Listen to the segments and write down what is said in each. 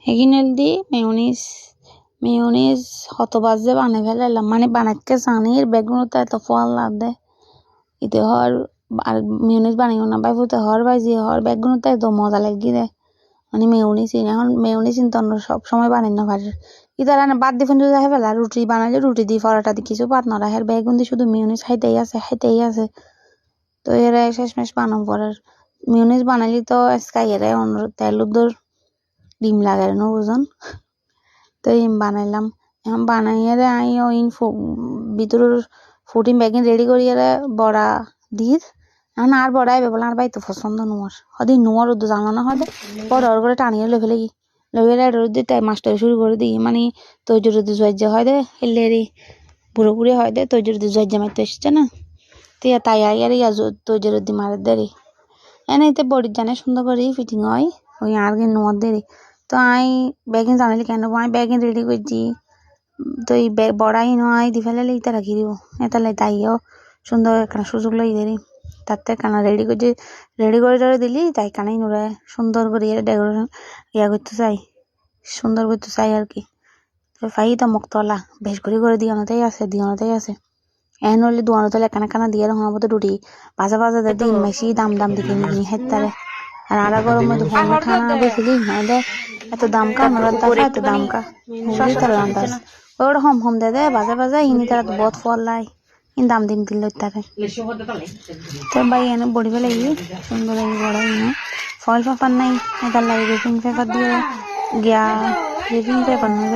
এগিনেল দি mayonnaise হত বাজে বানাই ফেলাইলাম মানে বানাইতে জানির বেগুনটা এত ফল লাভ দেয় ইতে হর আর মেয়োনিজ বানাইও না ভাই ফুতে হর ভাজি হর বেগুনটা এত মজা লাগি দেয় মানে মেয়োনিজ এখন মেয়োনিজ তন্ন সব সময় বানাই না পারে ইতার বাদ দিয়ে ফেলে যাই ফেলা রুটি বানাইলে রুটি দিয়ে পরোটা দিয়ে কিছু পাত না রাখে বেগুন দিয়ে শুধু মেয়োনিজ খাইতেই আছে তো এরা শেষমেশ বানাম পরের মেয়োনিজ বানাইলি তো স্কাই এরা অন্য তেল উদর ডিম লাগাই না বুঝন তো ইম বানাইলাম এখন বানাইয়ে আই ওই ভিতরের ফুটিং বেগিন রেডি করিয়ে বড়া দিস এখন আর বড়াই বলে আর ভাই তো পছন্দ নোয়ার হদি নোয়ার উদ্দ জানো না হদে বড় করে টানিয়ে লো ফেলে লইলে তাই মাস্টার শুরু করে দিই মানে তৈজুর জয়জা হয় দে হেলেরি পুরোপুরি হয় দে তৈজুর জয়জা মারতে এসছে না তিয়া তাই আই আর ইয়া তৈজুর দি মারের দেরি এনাইতে বড়ির জানে সুন্দর করে ফিটিং হয় ওই আর গে নোয়ার দেরি তো আই বেগিন জানালি কেন আমি বেগিন রেডি করছি তো এই বড়াই নয় দি ফেলে ইতা রাখি দিব এটা লাই তাইও সুন্দর একটা সুযোগ লই দেরি তাতে কানা রেডি করে দিলি তাই কানাই নুরে সুন্দর করে ডেকোরেশন ইয়া করতে চাই সুন্দর করতে চাই আর কি তো ফাই তো মুক্তলা বেশ করে দিওনতেই আছে এন হলে দোয়ানোতে কানা দিয়ে রহমার মতো রুটি ভাজা দিন মেশি দাম দেখি নিয়ে হেতারে আর আড়া গরম মধ্যে খানা দেখলি নাহলে এত দাম কা আমরা দাফা এত দাম কা বুঝলি তার আন্দাজ ওর হম দে ভাজা ইনি তারা তো বহুত ফল লাই ইন দাম দিন দিল তারে তো ভাই এনে বড়ি ফেলে সুন্দর বড় ইনো ফল পেপার নাই এটা লাগে রেপিং পেপার দিয়ে গিয়া রেপিং পেপার নয়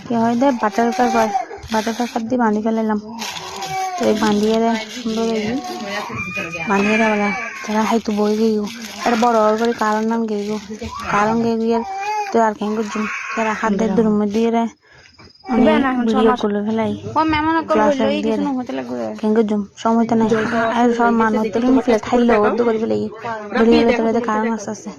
কি হয় দে বাটার পেপার দিয়ে বাঁধি ফেলাইলাম তো এই বাঁধিয়ে সুন্দর বাঁধিয়ে বলা তারা হাইতু বই গেইও এটা বড় করে কারণ নাম গেইগো কারণ গিয়ে তো আর কেন করছুম তারা হাতের দুরুম দিয়ে ভিডিও করলে ফেলাই কেন করছুম সময় তো নাই আর সব মানুষ খাইলেও করে ফেলাই কারণ আছে